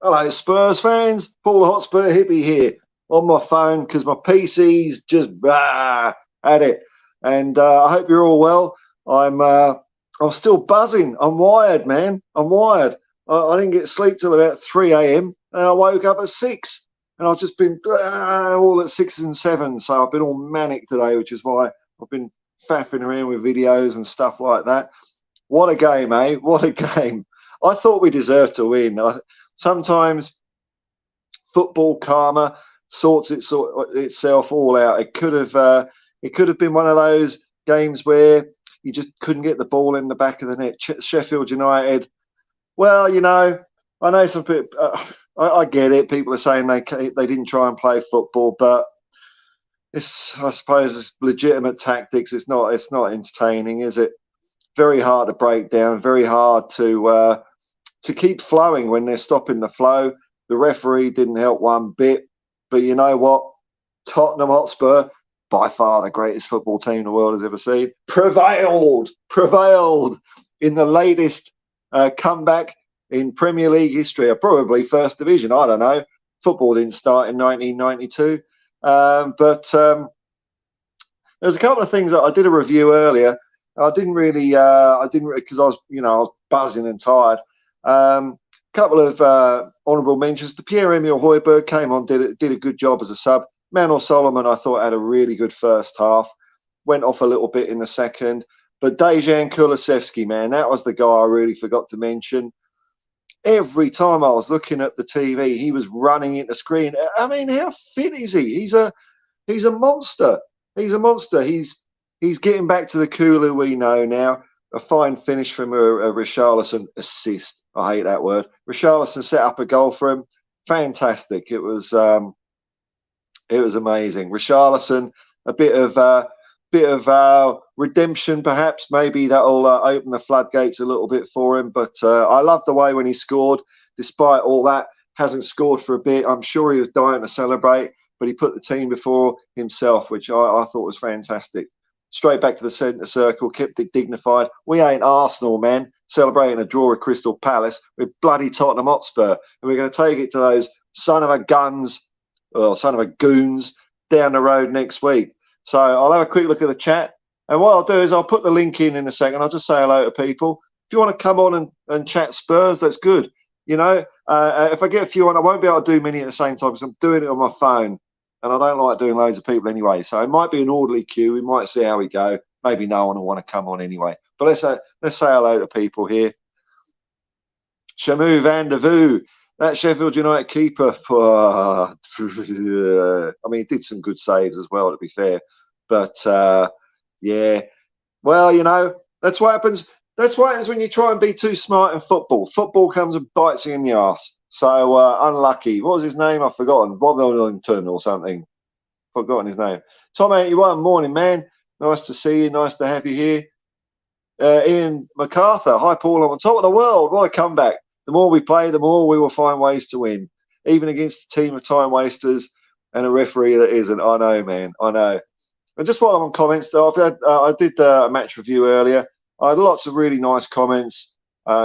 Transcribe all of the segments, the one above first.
Hello, Spurs fans. Paul the Hotspur hippie here on my phone because my PC's just at it. And I hope you're all well. I'm still buzzing. I'm wired, man. I'm wired. I didn't get sleep till about 3 a.m. and I woke up at 6. And I've just been all at 6 and 7. So I've been all manic today, which is why I've been faffing around with videos and stuff like that. What a game, eh? What a game. I thought we deserved to win. Sometimes football karma sorts itself all out. It could have been one of those games where you just couldn't get the ball in the back of the net. Sheffield United. Well, I know some people. I get it. People are saying they didn't try and play football, but I suppose it's legitimate tactics. It's not entertaining, is it? Very hard to break down. Very hard to keep flowing when they're stopping the flow. The referee didn't help one bit. But you know what? Tottenham Hotspur, by far the greatest football team the world has ever seen, prevailed in the latest comeback in Premier League history, or probably First Division. I don't know. Football didn't start in 1992. But there's a couple of things that I did a review earlier. I didn't because I was buzzing and tired. Couple of honourable mentions. Pierre-Emile Højbjerg came on, did a good job as a sub. Manor Solomon, I thought, had a really good first half. Went off a little bit in the second. But Dejan Kulusevski, man, that was the guy I really forgot to mention. Every time I was looking at the TV, he was running into screen. I mean, how fit is he? He's a monster. He's a monster. He's getting back to the Kulu we know now. A fine finish from a Richarlison assist. I hate that word. Richarlison set up a goal for him. Fantastic. It was amazing. Richarlison, a bit of redemption, perhaps. Maybe that'll open the floodgates a little bit for him. But I love the way when he scored. Despite all that, hasn't scored for a bit. I'm sure he was dying to celebrate, but he put the team before himself, which I thought was fantastic. Straight back to the centre circle, kept it dignified. We ain't Arsenal, man, celebrating a draw at Crystal Palace. We're bloody Tottenham Hotspur. And we're going to take it to those son of a goons down the road next week. So I'll have a quick look at the chat. And what I'll do is I'll put the link in a second. I'll just say hello to people. If you want to come on and chat Spurs, that's good. If I get a few on, I won't be able to do many at the same time because I'm doing it on my phone. And I don't like doing loads of people anyway. So it might be an orderly queue. We might see how we go. Maybe no one will want to come on anyway. But let's say hello to people here. Shamu van der Voo, that Sheffield United keeper. I mean, he did some good saves as well, to be fair. But, yeah. Well, that's what happens. That's what happens when you try and be too smart in football. Football comes and bites you in the arse. So unlucky. What was his name? I've forgotten. Rob Ellington or something. Forgotten his name. Tom 81, morning, man. Nice to see you. Nice to have you here. Ian MacArthur. Hi, Paul. I'm on top of the world. What a comeback. The more we play, the more we will find ways to win. Even against a team of time wasters and a referee that isn't. I know, man. I know. And just while I'm on comments, though, I did a match review earlier. I had lots of really nice comments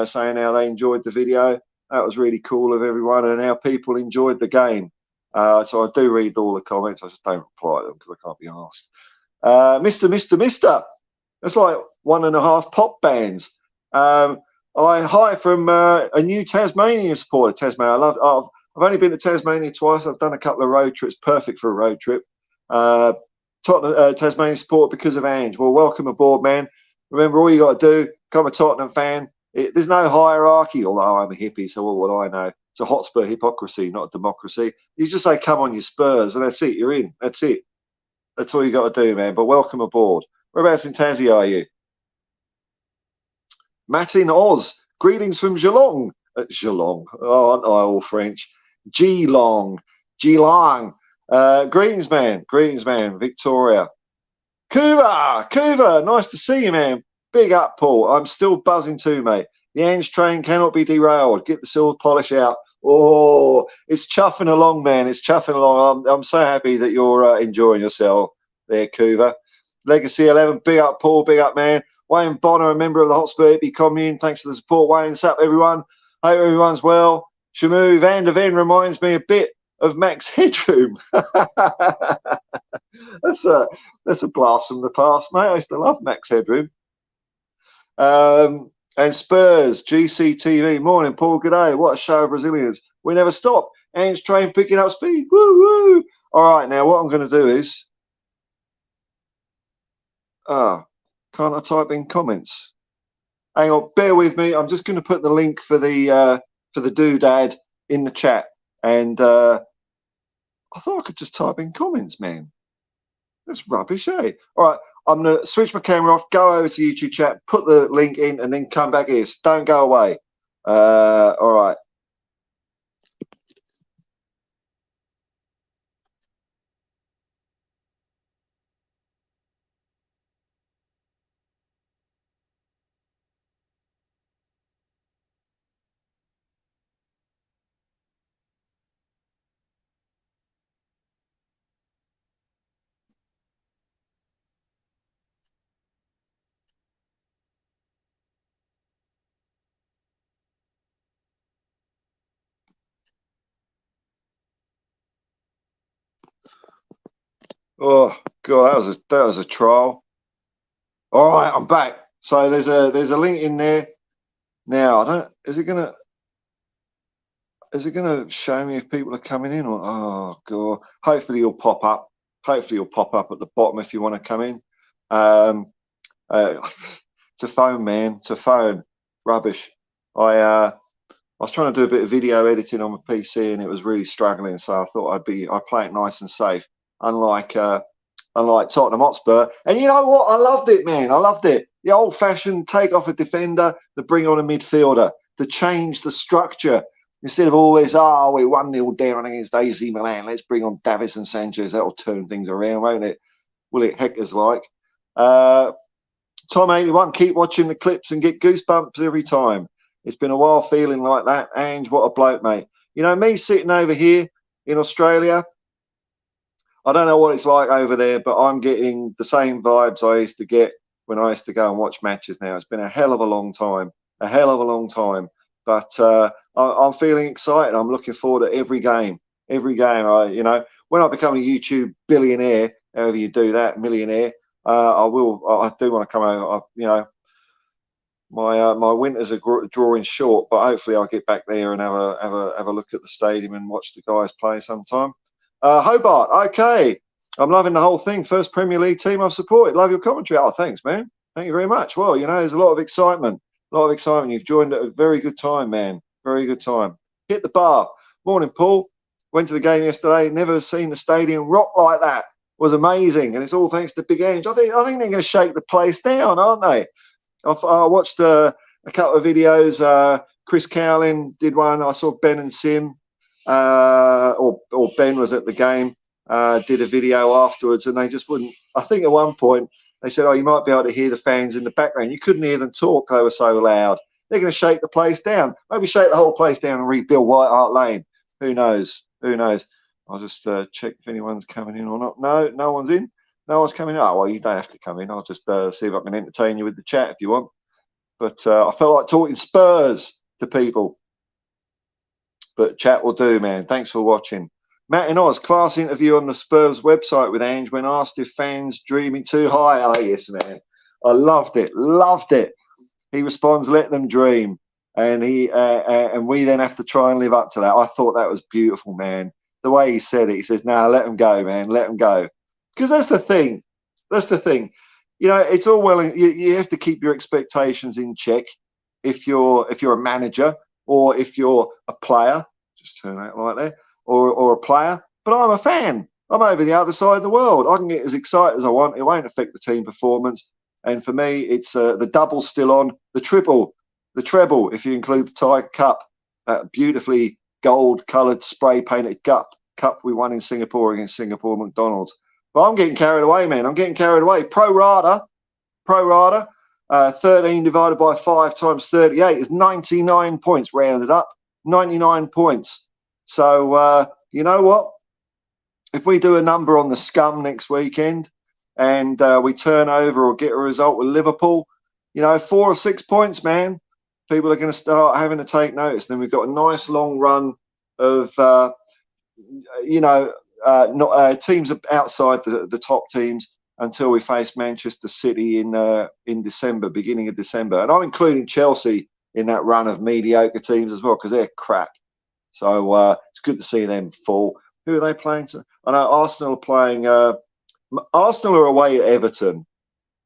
saying how they enjoyed the video. That was really cool of everyone and how people enjoyed the game. So I do read all the comments. I just don't reply to them because I can't be asked. Mr. That's like 1.5 pop bands. Hi from a new Tasmanian supporter. Tasmania. I've only been to Tasmania twice. I've done a couple of road trips. Perfect for a road trip. Tottenham, Tasmanian supporter because of Ange. Well, welcome aboard, man. Remember, all you got to do, become a Tottenham fan. There's no hierarchy, although I'm a hippie, so what would I know? It's a Hotspur hypocrisy, not a democracy. You just say, come on, you Spurs, and that's it. You're in. That's it. That's all you got to do, man. But welcome aboard. Whereabouts in Tassie are you? Matt in Oz. Greetings from Geelong. Geelong. Oh, aren't I all French? Geelong. Greetings, man. Victoria. Kuva. Nice to see you, man. Big up, Paul. I'm still buzzing too, mate. The Ange train cannot be derailed. Get the silver polish out. Oh, it's chuffing along, man. It's chuffing along. I'm so happy that you're enjoying yourself there, Kuva. Legacy 11. Big up, Paul. Big up, man. Wayne Bonner, a member of the Hotspur hippie commune. Thanks for the support, Wayne. What's up, everyone? Hope everyone's well. Shamu Van der Ven reminds me a bit of Max Headroom. That's a blast from the past, mate. I used to love Max Headroom. And Spurs, GCTV, morning, Paul, good day. What a show of Brazilians. We never stop. Ange train picking up speed. Woo, woo. All right, now what I'm going to do is, can't I type in comments? Hang on, bear with me. I'm just going to put the link for the doodad in the chat. And I thought I could just type in comments, man. That's rubbish, eh? All right, I'm going to switch my camera off, go over to YouTube chat, put the link in, and then come back here. So don't go away. All right. Oh God, that was a trial. All right, I'm back. So there's a link in there. Now I don't. Is it gonna show me if people are coming in? Or oh God, hopefully you'll pop up. Hopefully you'll pop up at the bottom if you want to come in. It's a phone, man. It's a phone. Rubbish. I was trying to do a bit of video editing on my PC and it was really struggling. So I thought I'd play it nice and safe. Unlike Tottenham Hotspur. And you know what? I loved it, man. I loved it. The old-fashioned take off a defender to bring on a midfielder, to change the structure. Instead of always, we're 1-0 down against AC Milan. Let's bring on Davis and Sanchez. That'll turn things around, won't it? Will it, heckers like? Tom81, keep watching the clips and get goosebumps every time. It's been a while feeling like that. Ange, what a bloke, mate. You know, me sitting over here in Australia, I don't know what it's like over there, but I'm getting the same vibes I used to get when I used to go and watch matches now. It's been a hell of a long time, But I'm feeling excited. I'm looking forward to every game. Every game, when I become a YouTube billionaire, however you do that, millionaire, I do want to come over. My winters are drawing short, but hopefully I'll get back there and have a look at the stadium and watch the guys play sometime. Hobart, okay. I'm loving the whole thing. First Premier League team I've supported. Love your commentary. Oh, thanks, man. Thank you very much. Well, there's a lot of excitement. You've joined at a very good time, man. Very good time. Hit the bar. Morning, Paul. Went to the game yesterday. Never seen the stadium rock like that. It was amazing, and it's all thanks to Big Ange. I think they're going to shake the place down, aren't they? I watched a couple of videos. Chris Cowling did one. I saw Ben and Sim, or Ben was at the game, did a video afterwards, and they just wouldn't. I think at one point they said, you might be able to hear the fans in the background. You couldn't hear them talk. They were so loud. They're going to shake the place down. Maybe shake the whole place down and rebuild White Hart Lane. Who knows? Who knows? I'll just check if anyone's coming in or not. No one's in. No one's coming in. Oh, well, you don't have to come in. I'll just see if I can entertain you with the chat if you want. But I felt like talking Spurs to people. But chat will do, man. Thanks for watching. Matt in Oz, class interview on the Spurs website with Ange when asked if fans dreaming too high. Oh, yes, man. I loved it. Loved it. He responds, let them dream. And and we then have to try and live up to that. I thought that was beautiful, man. The way he said it, he says, let them go, man. Let them go. Because that's the thing. That's the thing. It's all well. You have to keep your expectations in check if you're a manager or if you're a player. Just turn that light there. Or a player. But I'm a fan. I'm over the other side of the world. I can get as excited as I want. It won't affect the team performance. And for me, it's the double's still on. The treble, if you include the Tiger Cup, that beautifully gold-coloured spray-painted cup we won in Singapore against Singapore McDonald's. But I'm getting carried away, man. I'm getting carried away. Pro rata, 13 divided by 5 times 38 is 99 points rounded up. 99 points. So, you know what? If we do a number on the scum next weekend and we turn over or get a result with Liverpool, 4 or 6 points, man. people are going to start having to take notice. Then we've got a nice long run of not teams outside the top teams until we face Manchester City in December, beginning of December, and I'm including Chelsea in that run of mediocre teams as well because they're crap. So it's good to see them fall. Who are they playing? I know Arsenal are playing. Arsenal are away at Everton,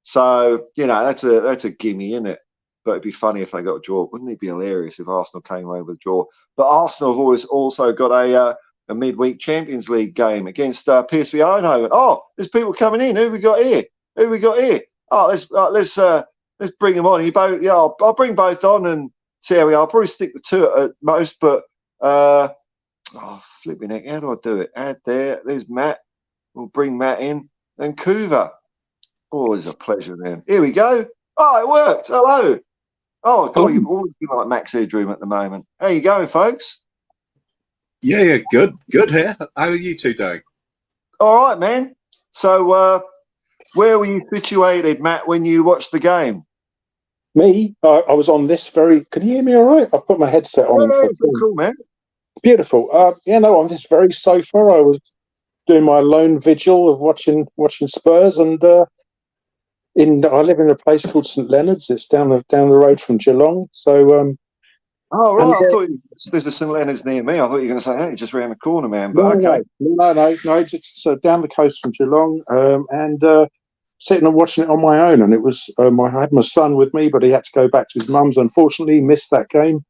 so that's a gimme, isn't it? But it'd be funny if they got a draw. Wouldn't it be hilarious if Arsenal came away with a draw? But Arsenal have always also got a midweek Champions League game against PSV Eindhoven. Oh, there's people coming in. Who we got here? Oh, let's bring them on. I'll bring both on and see how we are. I'll probably stick the two at most, but flipping heck, how do I do it? Add there. There's Matt. We'll bring Matt in. Then Kuva. Always a pleasure then. Here we go. Oh, it worked. Hello. Oh, God, you've always been like Max Headroom at the moment. How you going, folks? Yeah, good here. How are you two doing? All right, man. So, where were you situated, Matt, when you watched the game? Me? I was on this very... Can you hear me all right? I've put my headset on. Yeah, it's cool, man. Beautiful. On this very sofa, I was doing my lone vigil of watching Spurs, and I live in a place called St Leonard's. It's down the road from Geelong. So, oh right, I thought there's a St Leonard's near me. I thought you were going to say, "Hey, just around the corner, man." But okay, no, just down the coast from Geelong, and sitting and watching it on my own. And it was I had my son with me, but he had to go back to his mum's. Unfortunately, he missed that game.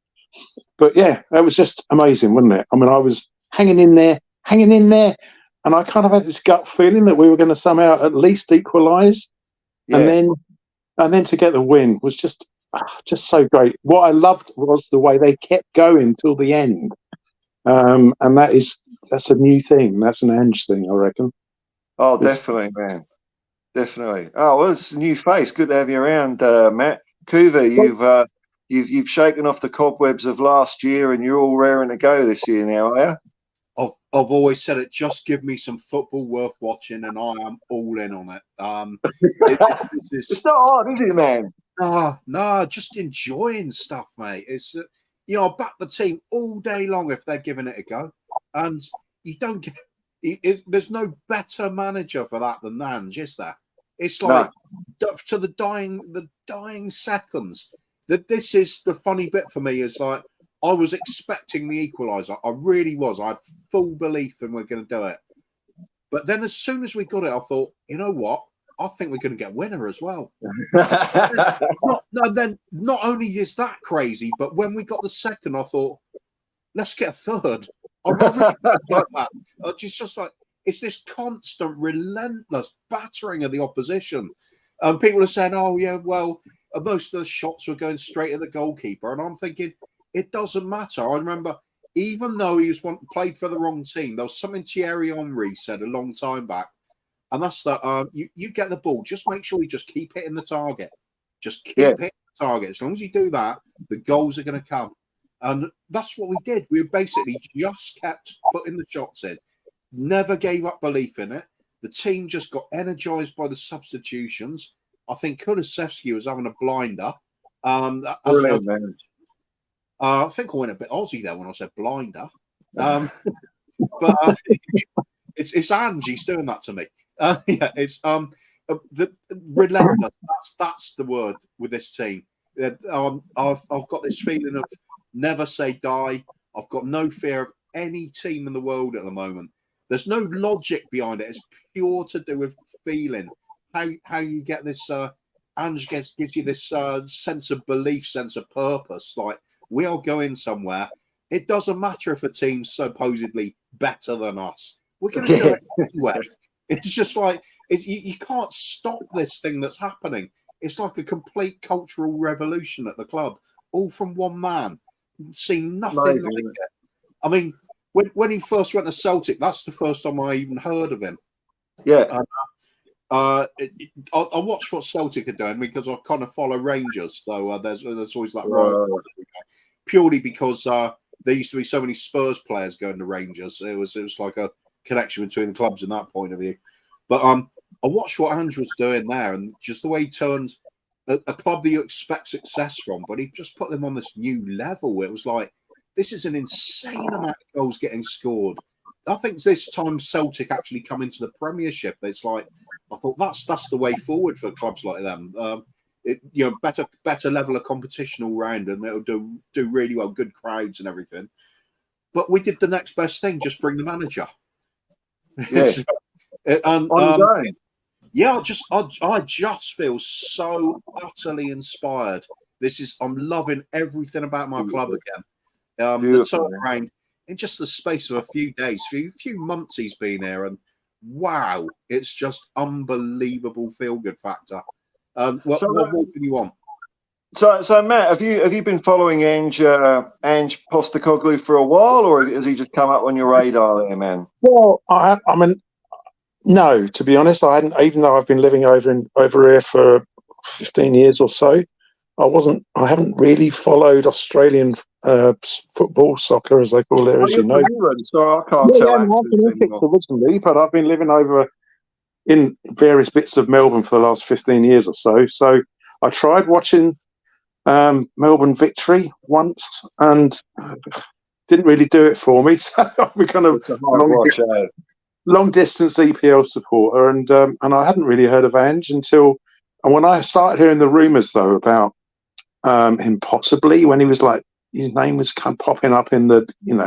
But yeah, that was just amazing, wasn't it? I mean, I was hanging in there, and I kind of had this gut feeling that we were going to somehow at least equalise. Yeah. And then to get the win was just so great. What I loved was the way they kept going till the end, and that's a new thing. That's an Ange thing, I reckon. Oh, definitely, man, definitely. Oh, well, it's a new face. Good to have you around, Matt. Kuva, you've shaken off the cobwebs of last year, and you're all raring to go this year now, are you? I've always said it. Just give me some football worth watching, and I am all in on it. It's not hard, is it, man? No, just enjoying stuff, mate. It's I back the team all day long if they're giving it a go, and you don't get. There's no better manager for that than Ange, is there? It's like to the dying seconds. That this is the funny bit for me is like. I was expecting the equaliser. I really was. I had full belief in we're going to do it. But then as soon as we got it, I thought, you know what? I think we're going to get a winner as well. Then not only is that crazy, but when we got the second, I thought, let's get a third. I really like that. Just like it's this constant, relentless battering of the opposition. People are saying, oh, yeah, well, most of the shots were going straight at the goalkeeper. And I'm thinking, it doesn't matter. I remember, even though he played for the wrong team, there was something Thierry Henry said a long time back, and that's that you get the ball, just make sure you just keep hitting the target. Just keep hitting the target. As long as you do that, the goals are going to come. And that's what we did. We basically just kept putting the shots in, never gave up belief in it. The team just got energized by the substitutions. I think Kulusevski was having a blinder. Brilliant, man. I think I went a bit Aussie there when I said blinder. But it's Ange, he's doing that to me. It's the relentless. That's the word with this team. I've got this feeling of never say die. I've got no fear of any team in the world at the moment. There's no logic behind it. It's pure to do with feeling. How you get this. Ange gives you this sense of belief, sense of purpose. Like, we are going somewhere. It doesn't matter if a team's supposedly better than us. We're going to do it anyway. It's just like you can't stop this thing that's happening. It's like a complete cultural revolution at the club, all from one man. Seen nothing like it. I mean, when he first went to Celtic, that's the first time I even heard of him. Yeah. I watched what Celtic are doing because I kind of follow Rangers, so there's always that rivalry. Purely because there used to be so many Spurs players going to Rangers. It was like a connection between the clubs in that point of view. But I watched what Ange was doing there, and just the way he turned a club that you expect success from, but he just put them on this new level. It was like, this is an insane amount of goals getting scored. I think this time Celtic actually come into the Premiership. It's like, I thought that's the way forward for clubs like them. Better level of competition all round, and they'll do really well, good crowds and everything. But we did the next best thing, just bring the manager. Yeah. Yeah, I just feel so utterly inspired. I'm loving everything about my club again. The turnaround in just the space of a few days, few months he's been here, and wow, it's just unbelievable feel-good factor. What more can you want? So Matt, have you been following Ange Postecoglou for a while, or has he just come up on your radar there, man? Well, I mean, no, to be honest, I hadn't. Even though I've been living over here for 15 years or so, I haven't really followed Australian football, soccer, as they call it, as you know. So I can't tell. I've been in Essex originally, but I've been living over in various bits of Melbourne for the last 15 years or so. So I tried watching Melbourne victory once and didn't really do it for me. So I'm kind of long distance EPL supporter, and I hadn't really heard of Ange until when I started hearing the rumours though about him possibly, when he was like, his name was kind of popping up in the, in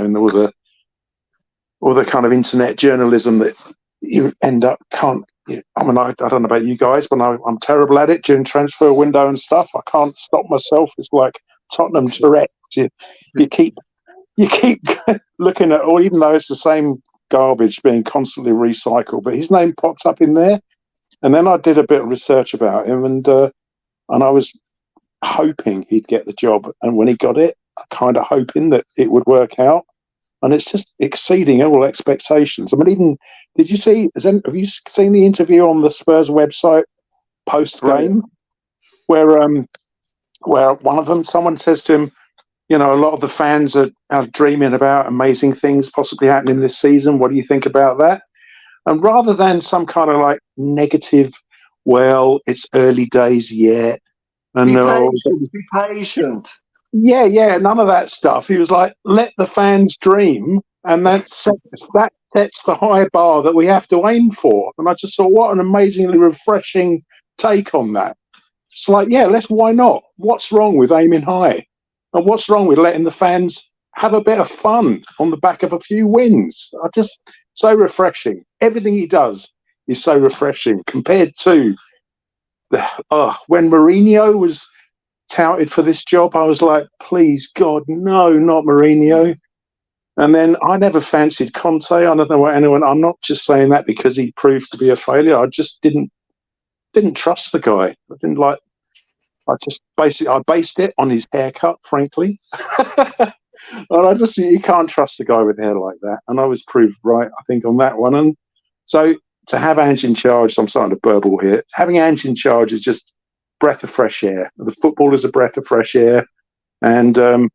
all the kind of internet journalism that you end up I don't know about you guys, but I'm terrible at it during transfer window and stuff. I can't stop myself. It's like Tottenham Tourette's. You keep looking at, or even though it's the same garbage being constantly recycled, but his name pops up in there. And then I did a bit of research about him, and I was hoping he'd get the job. And when he got it, kind of hoping that it would work out. And it's just exceeding all expectations. I mean, even have you seen the interview on the Spurs website post game, where one of them, someone says to him, a lot of the fans are dreaming about amazing things possibly happening this season. What do you think about that? And rather than some kind of like negative, well, it's early days yet, and be patient. Yeah, none of that stuff. He was like, let the fans dream, and that sets the high bar that we have to aim for. And I just thought, what an amazingly refreshing take on that. It's like, yeah, why not? What's wrong with aiming high? And what's wrong with letting the fans have a bit of fun on the back of a few wins? So refreshing. Everything he does is so refreshing compared to when Mourinho was touted for this job. I was like, please God, no, not Mourinho. And then I never fancied Conte. I don't know what anyone. I'm not just saying that because he proved to be a failure. I just didn't trust the guy. I didn't like. I based it on his haircut, frankly. And you can't trust a guy with hair like that. And I was proved right, I think, on that one. And so to have Ange in charge, I'm starting to burble here. Having Ange in charge is just breath of fresh air. The football is a breath of fresh air, and I'm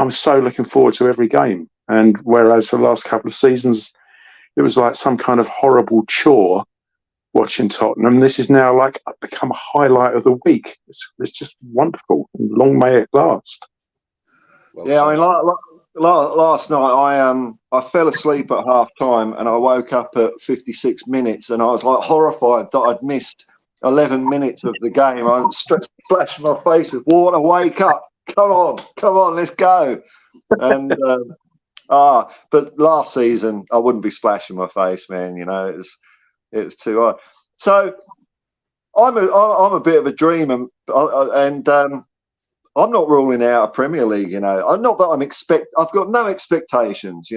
so looking forward to every game. And whereas for the last couple of seasons, it was like some kind of horrible chore watching Tottenham, this is now like become a highlight of the week. It's just wonderful. Long may it last. I mean, last night I fell asleep at half time, and I woke up at 56 minutes, and I was like horrified that I'd missed 11 minutes of the game. I splashed my face with water. Wake up! Come on, let's go! And but last season I wouldn't be splashing my face, man. It was too hard. So I'm a bit of a dreamer, and I'm not ruling out a Premier League. I'm not that I've got no expectations.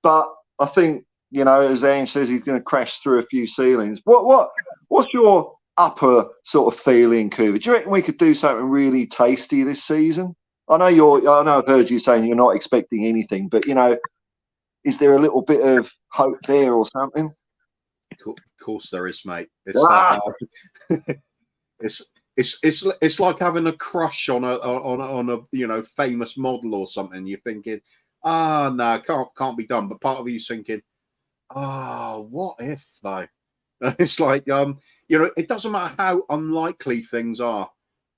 But I think as Ange says, he's going to crash through a few ceilings. What's your upper sort of feeling, Coover? Do you reckon we could do something really tasty this season? I know I've heard you saying you're not expecting anything, but is there a little bit of hope there or something? Of course there is, mate. It's like having a crush on a famous model or something. You're thinking, no, can't be done. But part of you's thinking, what if though? And it's like, it doesn't matter how unlikely things are.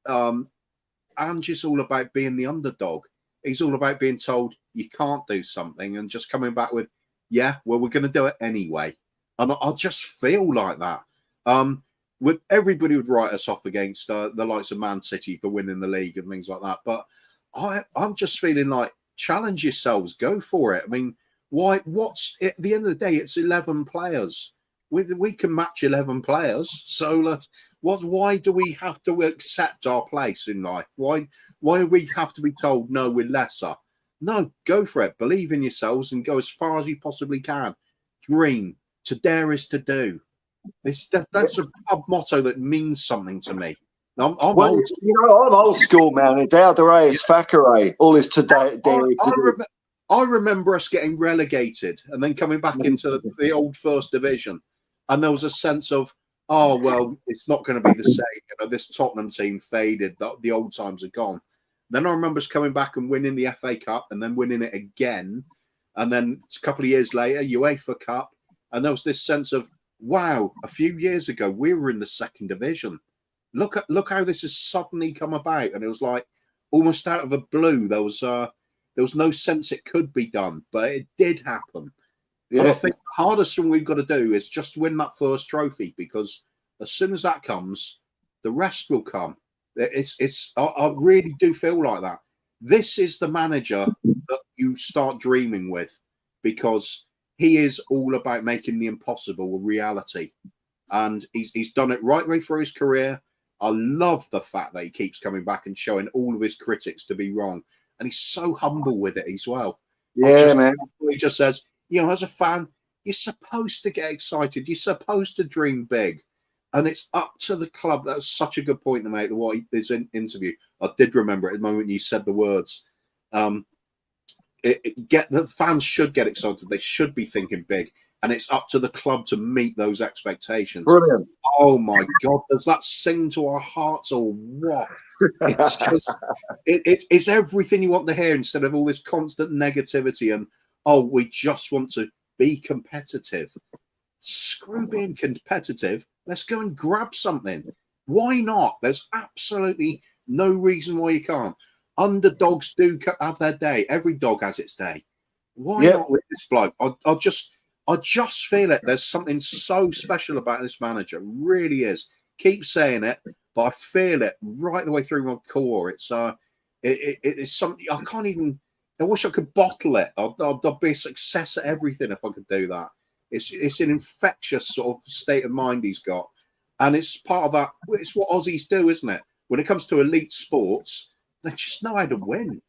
Ange is all about being the underdog. He's all about being told you can't do something and just coming back with, yeah, well, we're going to do it anyway. And I just feel like that. With everybody would write us off against the likes of Man City for winning the league and things like that. But I'm just feeling like, challenge yourselves, go for it. I mean, why? What's at the end of the day? It's 11 players. We can match 11 players. So why do we have to accept our place in life? Why do we have to be told no, we're lesser? No, go for it. Believe in yourselves and go as far as you possibly can. Dream. To dare is to do. That's a pub motto that means something to me. I'm old. I'm old school, man. It's Aldere, Facere. All is today. I remember us getting relegated and then coming back into the old first division, and there was a sense of, oh well, it's not going to be the same. This Tottenham team faded. The old times are gone. Then I remember us coming back and winning the FA Cup, and then winning it again, and then a couple of years later, UEFA Cup, and there was this sense of, wow, a few years ago we were in the second division. Look how this has suddenly come about, and it was like almost out of the blue. There was no sense it could be done, but it did happen. Yeah. And I think the hardest thing we've got to do is just win that first trophy, because as soon as that comes, the rest will come. I really do feel like that. This is the manager that you start dreaming with, because he is all about making the impossible a reality, and he's done it right way through his career. I love the fact that he keeps coming back and showing all of his critics to be wrong. And he's so humble with it as well. Yeah, man. He just says, as a fan, you're supposed to get excited. You're supposed to dream big. And it's up to the club. That was such a good point to make. This interview, I did remember at the moment you said the words. The fans should get excited. They should be thinking big, and it's up to the club to meet those expectations. Brilliant. Oh my God, does that sing to our hearts or what? It's just it's everything you want to hear, instead of all this constant negativity and, oh, we just want to be competitive. Screw being competitive. Let's go and grab something. Why not? There's absolutely no reason why you can't. Underdogs do have their day. Every dog has its day. Why not with this bloke? I just feel it. There's something so special about this manager. Really is. Keep saying it, but I feel it right the way through my core. It's something I can't even. I wish I could bottle it. I'd be a success at everything if I could do that. It's an infectious sort of state of mind he's got, and it's part of that. It's what Aussies do, isn't it? When it comes to elite sports, they just know how to win.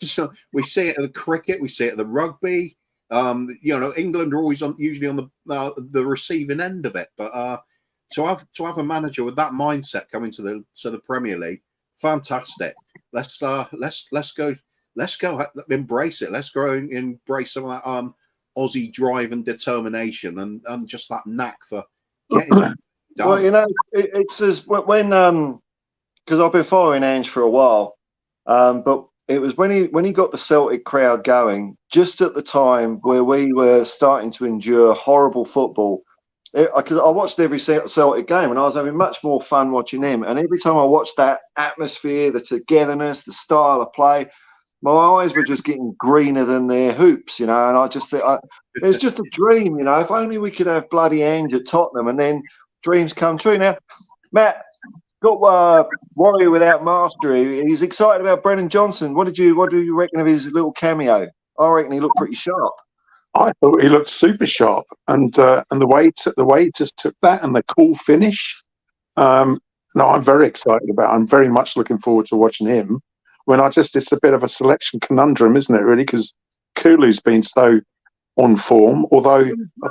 So we see it at the cricket, we see it at the rugby. England are always usually on the receiving end of it. But to have a manager with that mindset coming to the Premier League, fantastic. Let's go embrace it. Let's go and embrace some of that Aussie drive and determination and just that knack for getting that done. Well, it's as when because I've been following Ange for a while, but it was when he got the Celtic crowd going, just at the time where we were starting to endure horrible football. Because I watched every Celtic game, and I was having much more fun watching them. And every time I watched that atmosphere, the togetherness, the style of play, my eyes were just getting greener than their hoops, And I just thought, it's just a dream, If only we could have bloody Ange at Tottenham, and then dreams come true. Now, Matt, got Warrior Without Mastery. He's excited about Brennan Johnson. What do you reckon of his little cameo? I reckon he looked pretty sharp. I thought he looked super sharp, and the way he just took that and the cool finish. No, I'm very excited about. I'm very much looking forward to watching him. It's a bit of a selection conundrum, isn't it? Really, because Kulu's been so on form. Although I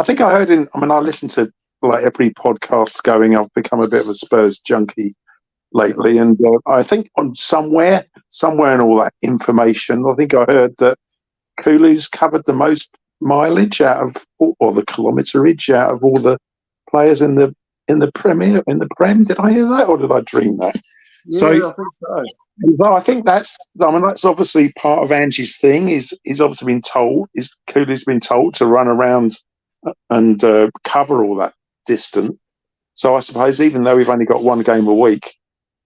think I heard in. I mean, I listen to like every podcast going. I've become a bit of a Spurs junkie lately, and I think on somewhere in all that information, I think I heard that Kulu's covered the most mileage out of, or the kilometerage out of all the players in the Prem. Did I hear that, or did I dream that? Yeah, I think so. Well, I think that's obviously part of Ange's thing. He's obviously been told. Kulu's been told to run around and cover all that distance. So I suppose even though we've only got one game a week,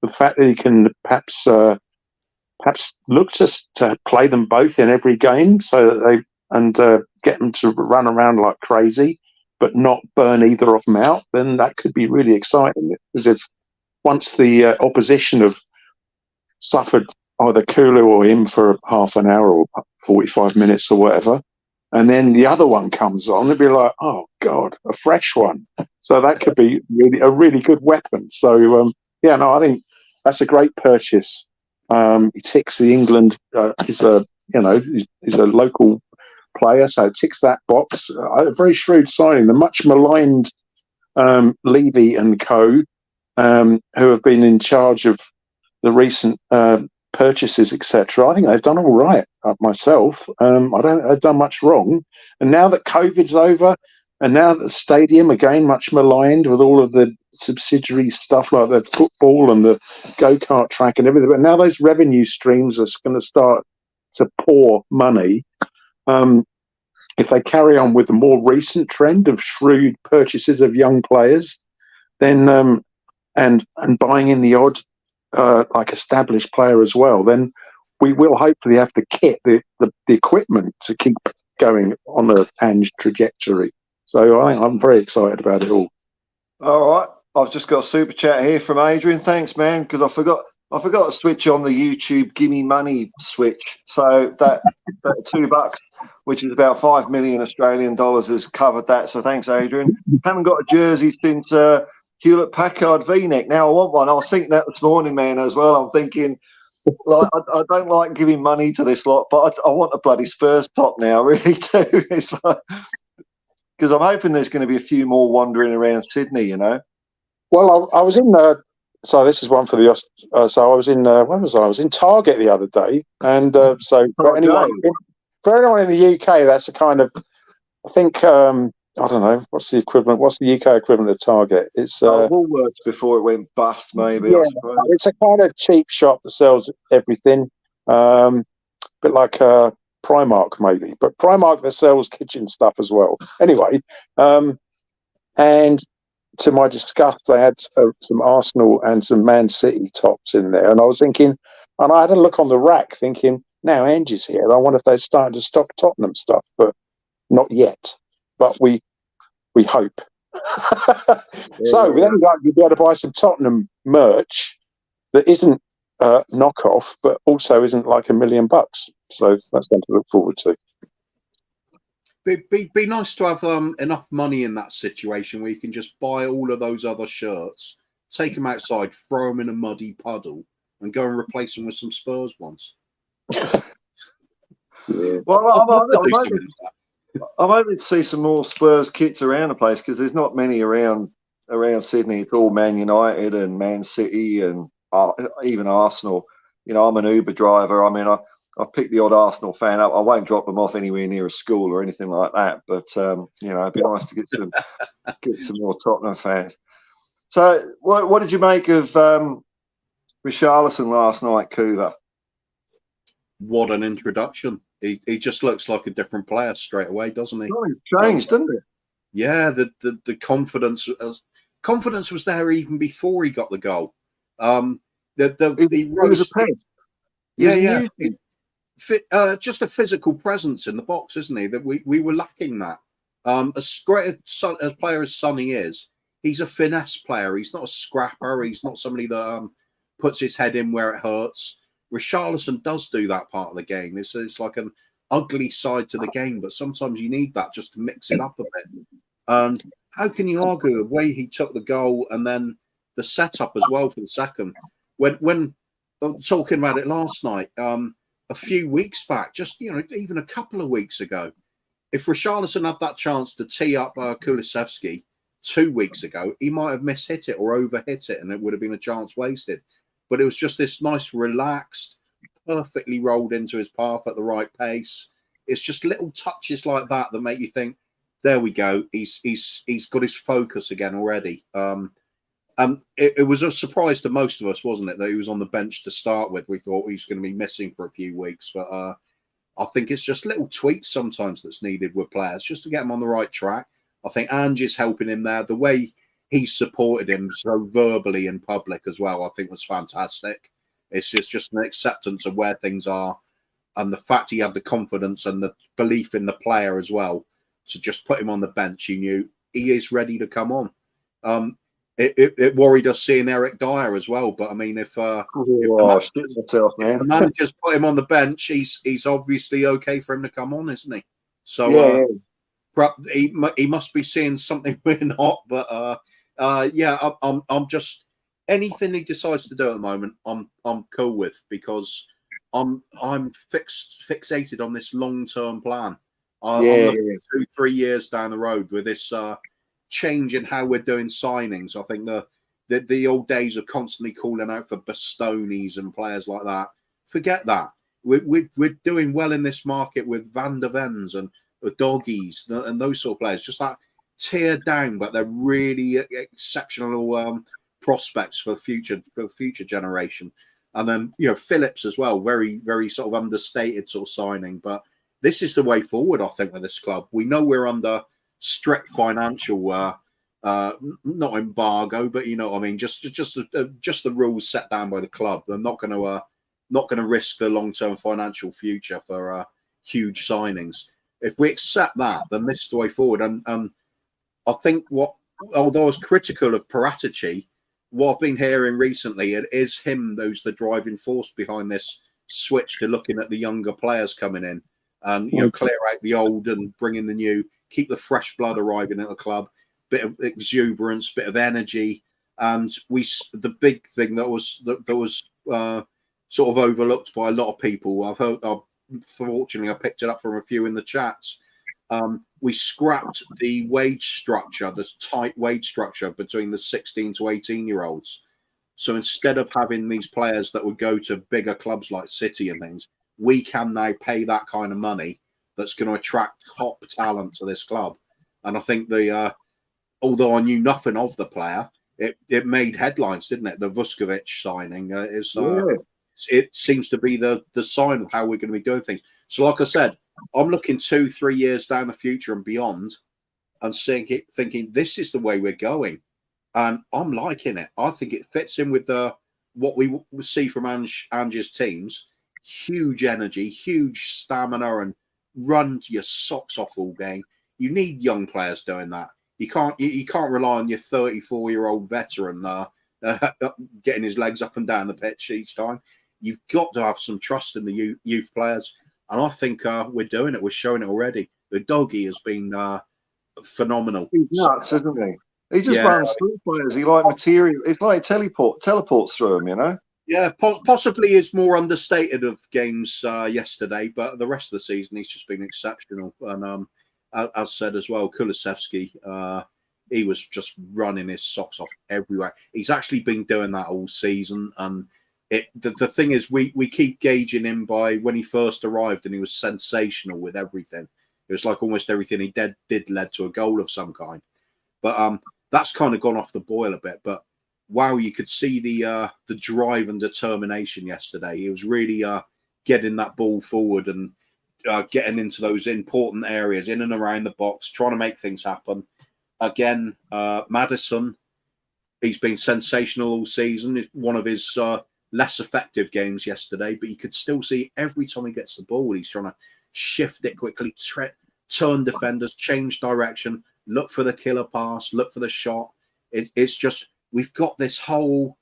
the fact that he can perhaps look to play them both in every game, so that they get them to run around like crazy, but not burn either of them out, then that could be really exciting. Because if once the opposition have suffered either Kulu or him for half an hour or 45 minutes or whatever, and then the other one comes on, it'd be like, oh God, a fresh one. So that could be a really good weapon. So I think that's a great purchase. He ticks the England. He's a local player, so it ticks that box. A very shrewd signing. The much maligned Levy and co, who have been in charge of the recent purchases, etc. I think they've done all right. Myself, I don't think they've done much wrong. And now that COVID's over, and now that the stadium again much maligned with all of the subsidiary stuff like the football and the go-kart track and everything, but now those revenue streams are going to start to pour money. If they carry on with the more recent trend of shrewd purchases of young players, then and buying in the odd like established player as well, then we will hopefully have the kit, the equipment to keep going on a Ange trajectory. So I'm very excited about it all. All right, I've just got a super chat here from Adrian. Thanks, man, because I forgot to switch on the YouTube gimme money switch. So that $2, which is about 5 million Australian dollars, has covered that. So thanks, Adrian. Haven't got a jersey since Hewlett Packard V-neck. Now I want one. I was thinking that this morning, man, as well. I'm thinking, like, I don't like giving money to this lot, but I want a bloody Spurs top now, really too. It's like, because I'm hoping there's going to be a few more wandering around Sydney, you know. Well, I was in. So this is one for the. So I was in. When was I? I was in Target the other day, and so for anyone in the UK, that's a kind of. I think I don't know what's the equivalent. What's the UK equivalent of Target? It's Woolworths before it went bust, maybe. Yeah, I suppose. it's a kind of cheap shop that sells everything, a bit like Primark maybe, but Primark that sells kitchen stuff as well. Anyway, and to my disgust, they had some Arsenal and some Man City tops in there, and I was thinking, and I had a look on the rack, thinking, now Ange is here. I wonder if they're starting to stock Tottenham stuff, but not yet. But we hope. So then you'll be able to buy some Tottenham merch that isn't knockoff, but also isn't like $1 million. So that's something to look forward to. Be nice to have enough money in that situation where you can just buy all of those other shirts, take them outside, throw them in a muddy puddle, and go and replace them with some Spurs ones. Yeah. Well, I'm hoping to see some more Spurs kits around the place, because there's not many around Sydney. It's all Man United and Man City and even Arsenal. You know, I'm an Uber driver. I mean, I pick the odd Arsenal fan up. I won't drop them off anywhere near a school or anything like that. But you know, it'd be nice to get some more Tottenham fans. So, what did you make of Richarlison last night, Coover? What an introduction! He just looks like a different player straight away, doesn't he? Oh, he's changed, doesn't it? Yeah, the confidence was there even before he got the goal. He was a pen. Yeah. Just a physical presence in the box, isn't he? That we were lacking that. As great a player as Sonny is, he's a finesse player. He's not a scrapper. He's not somebody that puts his head in where it hurts. Richarlison does do that part of the game. It's like an ugly side to the game, but sometimes you need that just to mix it up a bit. And how can you argue the way he took the goal and then the setup as well for the second? When talking about it last night, a few weeks back, just even a couple of weeks ago, if Richarlison had that chance to tee up Kulusevski 2 weeks ago, he might have mishit it or overhit it, and it would have been a chance wasted. But it was just this nice, relaxed, perfectly rolled into his path at the right pace. It's just little touches like that that make you think, there we go. He's got his focus again already. It was a surprise to most of us, wasn't it, that he was on the bench to start with. We thought he was going to be missing for a few weeks, but I think it's just little tweaks sometimes that's needed with players just to get them on the right track. I think Ange is helping him there. The way he supported him so verbally in public as well, I think was fantastic. It's just an acceptance of where things are, and the fact he had the confidence and the belief in the player as well to just put him on the bench. You knew he is ready to come on. It worried us seeing Eric Dyer as well, but I mean, if the manager's put him on the bench, he's obviously okay for him to come on, isn't he? So he must be seeing something we're not. But I'm just anything he decides to do at the moment, I'm cool with, because I'm fixated on this long-term plan. I'm looking 2-3 years down the road with this change in how we're doing signings. I think the old days of constantly calling out for Bastonis and players like that, forget that. We're doing well in this market with Van der Vens and the Doggies and those sort of players. Just that tier down, but they're really exceptional prospects for the future generation. And then Phillips as well, very very sort of understated sort of signing, but this is the way forward. I think with this club, we know we're under strict financial not embargo, but you know what I mean, just the rules set down by the club. They're not going to risk the long-term financial future for huge signings. If we accept that, then this is the way forward. And I think although I was critical of Paratici, what I've been hearing recently, it is him who's the driving force behind this switch to looking at the younger players coming in and clear out the old and bring in the new, keep the fresh blood arriving at the club, bit of exuberance, bit of energy. And the big thing that was sort of overlooked by a lot of people, fortunately I picked it up from a few in the chats. We scrapped the wage structure, the tight wage structure between the 16 to 18-year-olds. So instead of having these players that would go to bigger clubs like City and things, we can now pay that kind of money that's going to attract top talent to this club. And I think although I knew nothing of the player, it made headlines, didn't it? The Vuskovic signing it seems to be the sign of how we're going to be doing things. So like I said, I'm looking 2-3 years down the future and beyond and thinking this is the way we're going. And I'm liking it. I think it fits in with what we see from Ange's teams. Huge energy, huge stamina, and run your socks off all game. You need young players doing that. You can't rely on your 34-year-old veteran getting his legs up and down the pitch each time. You've got to have some trust in the youth players. And I think we're doing it. We're showing it already. The doggy has been phenomenal. He's nuts, isn't he? He just runs through players. He like material. It's like teleports through them, you know? Yeah, possibly is more understated of games yesterday, but the rest of the season he's just been exceptional. And as said as well, Kulusevski, he was just running his socks off everywhere. He's actually been doing that all season. And the thing is, we keep gauging him by when he first arrived, and he was sensational with everything. It was like almost everything he did led to a goal of some kind. But that's kind of gone off the boil a bit. But wow, you could see the drive and determination yesterday. He was really getting that ball forward and getting into those important areas in and around the box, trying to make things happen. Again, Maddison, he's been sensational all season. It's one of his less effective games yesterday, but you could still see every time he gets the ball, he's trying to shift it quickly, turn defenders, change direction, look for the killer pass, look for the shot. It's just, we've got this whole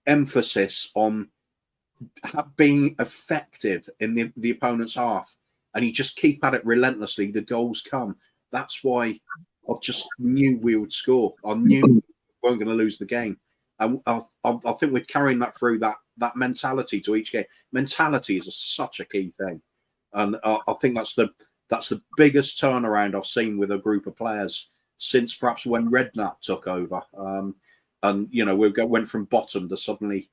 emphasis on being effective in the opponent's half, and you just keep at it relentlessly. The goals come. That's why I just knew we would score. I knew we weren't going to lose the game. And I think we're carrying that through, that mentality to each game. Mentality is such a key thing. And I think that's the biggest turnaround I've seen with a group of players since perhaps when Redknapp took over. And we went from bottom to suddenly,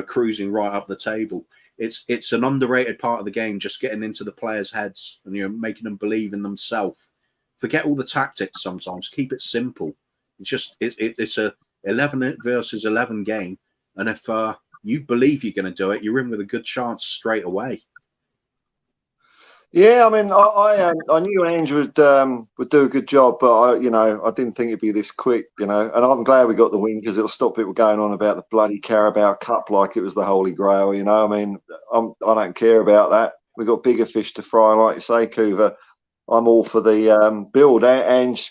cruising right up the table. It's an underrated part of the game, just getting into the players' heads and making them believe in themselves. Forget all the tactics sometimes. Keep it simple. It's just it's a 11 versus 11 game, and if you believe you're going to do it, you're in with a good chance straight away. Yeah, I mean, I knew Ange would do a good job, but I didn't think it'd be this quick, and I'm glad we got the win because it'll stop people going on about the bloody Carabao Cup like it was the Holy Grail, I mean, I don't care about that. We've got bigger fish to fry, like you say, Coover. I'm all for the build. Ange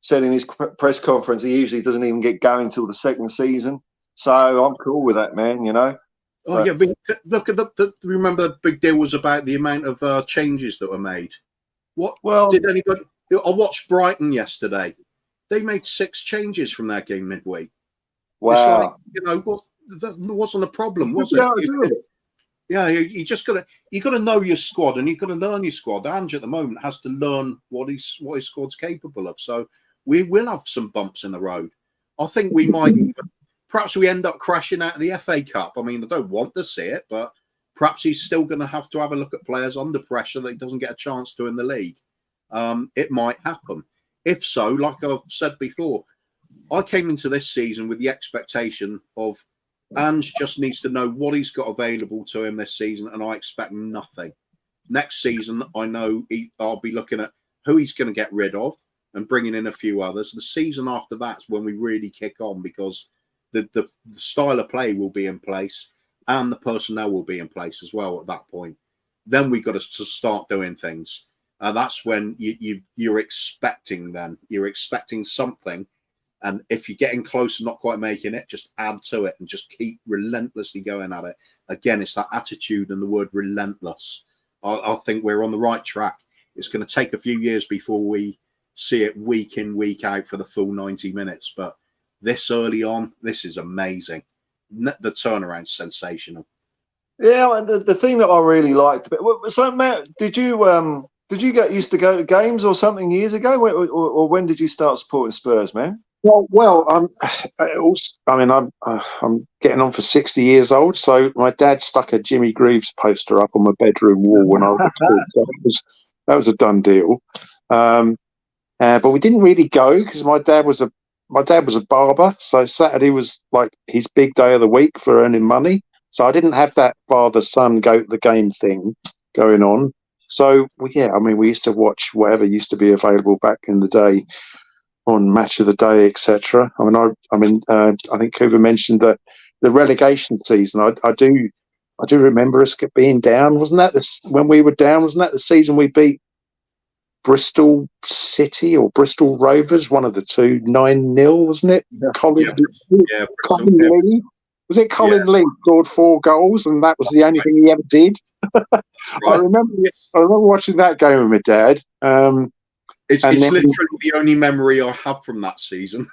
said in his press conference he usually doesn't even get going till the second season, so I'm cool with that, man. Oh, yeah, but look at remember the big deal was about the amount of changes that were made. What did anybody? I watched Brighton yesterday. They made 6 changes from their game midweek. Wow. It's like, that wasn't a problem, was it? Yeah, you got to know your squad, and you've got to learn your squad. Ange at the moment has to learn what his squad's capable of. So we will have some bumps in the road. I think we might even. Perhaps we end up crashing out of the FA Cup. I mean, I don't want to see it, but perhaps he's still going to have a look at players under pressure that he doesn't get a chance to in the league. It might happen. If so, like I've said before, I came into this season with the expectation of Ange just needs to know what he's got available to him this season, and I expect nothing. Next season, I know I'll be looking at who he's going to get rid of and bringing in a few others. The season after that's when we really kick on because the style of play will be in place and the personnel will be in place as well at that point. Then we've got to start doing things. That's when you're expecting something. And if you're getting close and not quite making it, just add to it and just keep relentlessly going at it. Again, it's that attitude and the word relentless. I think we're on the right track. It's going to take a few years before we see it week in, week out for the full 90 minutes. But this early on, this is amazing. The turnaround's sensational. Yeah, and the thing that I really liked so Matt, did you get used to go to games or something years ago, or when did you start supporting Spurs, man? Well, I'm getting on for 60 years old, so my dad stuck a Jimmy Greaves poster up on my bedroom wall when I was at school. So that was a done deal. But we didn't really go because my dad was a barber, so Saturday was like his big day of the week for earning money. So I didn't have that father-son go to the game thing going on. So we used to watch whatever used to be available back in the day on Match of the Day, etc. I think Coover mentioned that the relegation season. I do remember us being down. Wasn't that when we were down? Wasn't that the season we beat Bristol City or Bristol Rovers, one of the two, 9-0, wasn't it? Yeah. Colin Lee. Was it Colin Lee scored 4 goals and that was the only thing he ever did? Right. I remember watching that game with my dad. It's literally the only memory I have from that season.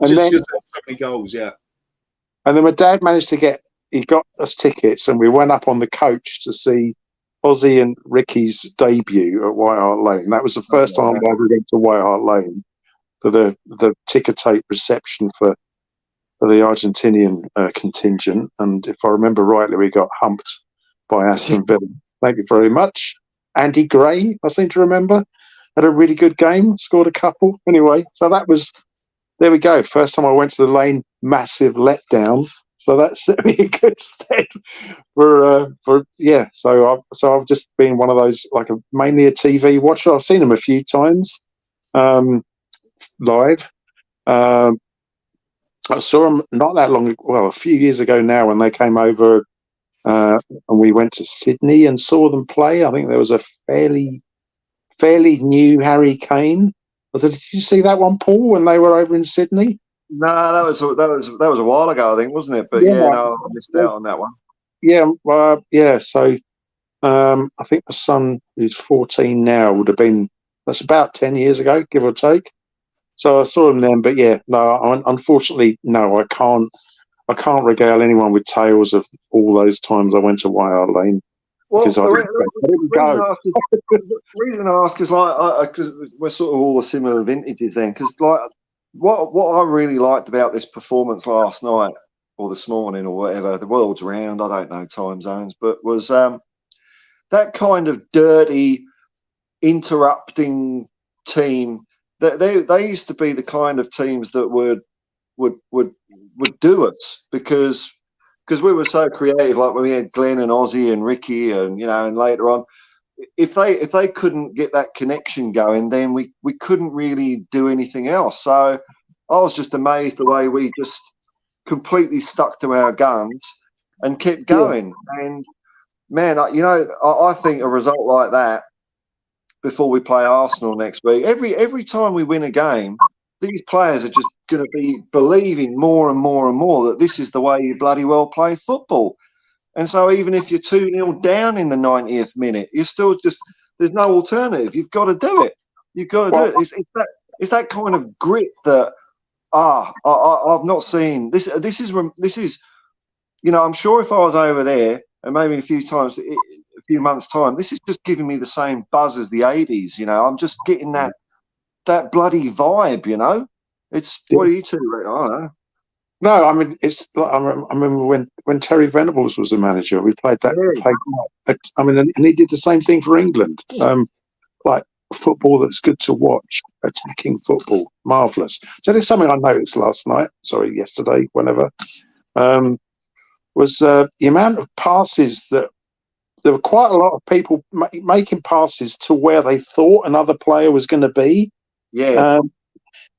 Just so many goals, yeah. And then my dad managed to he got us tickets and we went up on the coach to see Ozzy and Ricky's debut at White Hart Lane. That was the first time I ever went to White Hart Lane for the ticker tape reception for the Argentinian contingent. And if I remember rightly, we got humped by Aston Villa. Thank you very much. Andy Gray, I seem to remember, had a really good game, scored a couple. Anyway, so there we go. First time I went to the Lane, massive letdown. So that set me in good stead for. So I've just been one of those mainly a TV watcher. I've seen them a few times live. I saw them not that long ago, a few years ago now when they came over and we went to Sydney and saw them play. I think there was a fairly new Harry Kane. Did you see that one, Paul, when they were over in Sydney? No, that was a while ago, I think, wasn't it? But I missed out on that one. Yeah, So I think my son, who's 14 now, that's about 10 years ago, give or take. So I saw him then, but unfortunately, no, I can't regale anyone with tales of all those times I went to White Hart Lane. Well, the reason I ask is because we're sort of all the similar vintages then. Because what I really liked about this performance last night or this morning or whatever, the world's round, I don't know time zones, but was that kind of dirty, interrupting team. That they used to be the kind of teams that would do us because we were so creative. Like when we had Glenn and Ozzy and Ricky and and later on, if they couldn't get that connection going, then we couldn't really do anything else. So I was just amazed the way we just completely stuck to our guns and kept going. And man, I think a result like that before we play Arsenal next week, every time we win a game, these players are just going to be believing more and more and more that this is the way you bloody well play football. And so even if you're 2-0 down in the 90th minute, you're still just, there's no alternative. You've got to do it. You've got to do it. It's that kind of grit that I've not seen. This is I'm sure if I was over there and maybe a few months time, this is just giving me the same buzz as the 80s. I'm just getting that bloody vibe. It's what do you two reckon? I don't know. No, I mean I remember when Terry Venables was the manager, we played that. And he did the same thing for England. Like football that's good to watch, attacking football, marvelous. So there's something I noticed yesterday, whenever, was the amount of passes that there were quite a lot of people making passes to where they thought another player was going to be. Yeah,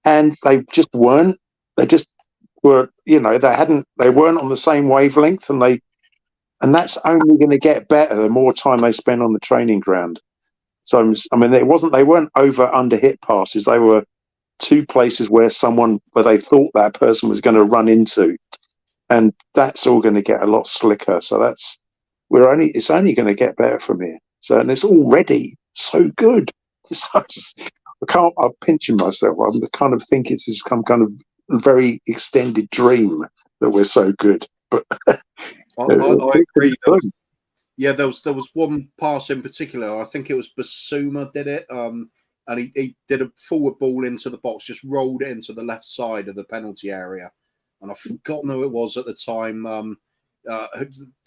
and they just weren't. They just were, they weren't on the same wavelength, and that's only going to get better the more time they spend on the training ground. So they weren't over under hit passes. They were two places where they thought that person was going to run into, and that's all going to get a lot slicker. So it's only going to get better from here. So, and it's already so good. I'm pinching myself. I kind of think it's some kind of very extended dream that we're so good. But I agree. There was one pass in particular. I think it was Basuma did it, and he did a forward ball into the box, just rolled it into the left side of the penalty area, and I've forgotten who it was at the time,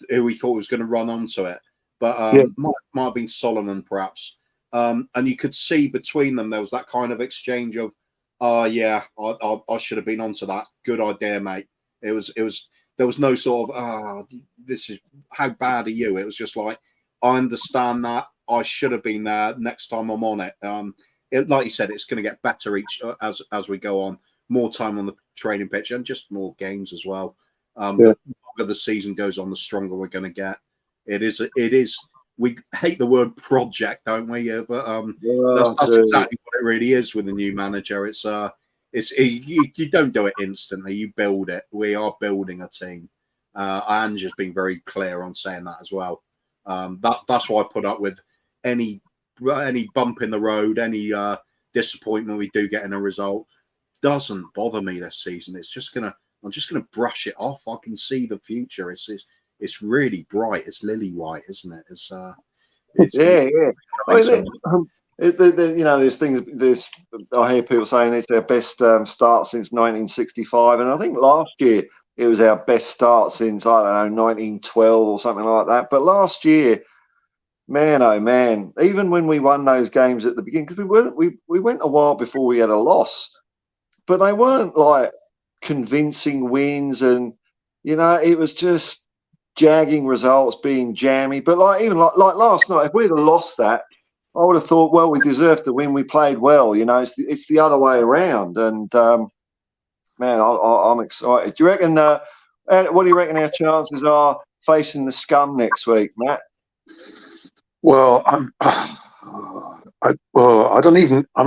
who he thought was going to run onto it, but might have been Solomon perhaps. And you could see between them there was that kind of exchange of, I should have been onto that. Good idea, mate. It was. There was no sort of, this is, how bad are you? It was just like, I understand that. I should have been there. Next time I'm on it. Like you said, it's going to get better as we go on. More time on the training pitch and just more games as well. The longer the season goes on, the stronger we're going to get. It is. We hate the word project, don't we? But that's exactly what it really is with the new manager. You don't do it instantly. You build it. We are building a team. Ange has been very clear on saying that as well. That's why I put up with any bump in the road, any disappointment we do get in a result. Doesn't bother me this season. I'm just gonna brush it off. I can see the future. It's really bright. It's lily white, isn't it? There's things. I hear people saying it's their best start since 1965, and I think last year it was our best start since 1912 or something like that. But last year, man, oh man, even when we won those games at the beginning, because we went a while before we had a loss, but they weren't like convincing wins, and it was just jagging results, being jammy. But like last night, if we'd have lost that, I would have thought, well, we deserved to win. We played well. It's the other way around. And man, I'm excited. Do you reckon? What do you reckon our chances are facing the scum next week, Matt? Well, I'm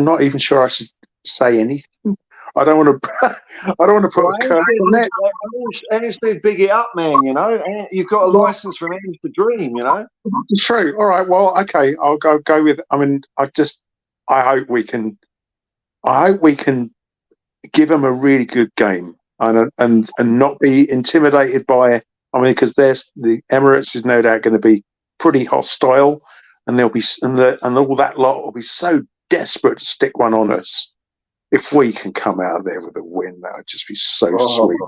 not even sure I should say anything. I don't want to put a curse on that. Ange said, big it up, man. You've got a license from Ange to dream. True. All right. Well, okay. I'll go with. I mean, I hope we can give them a really good game and not be intimidated by. I mean, because the Emirates is no doubt going to be pretty hostile, and they'll be and all that lot will be so desperate to stick one on us. If we can come out of there with a win, that would just be so sweet.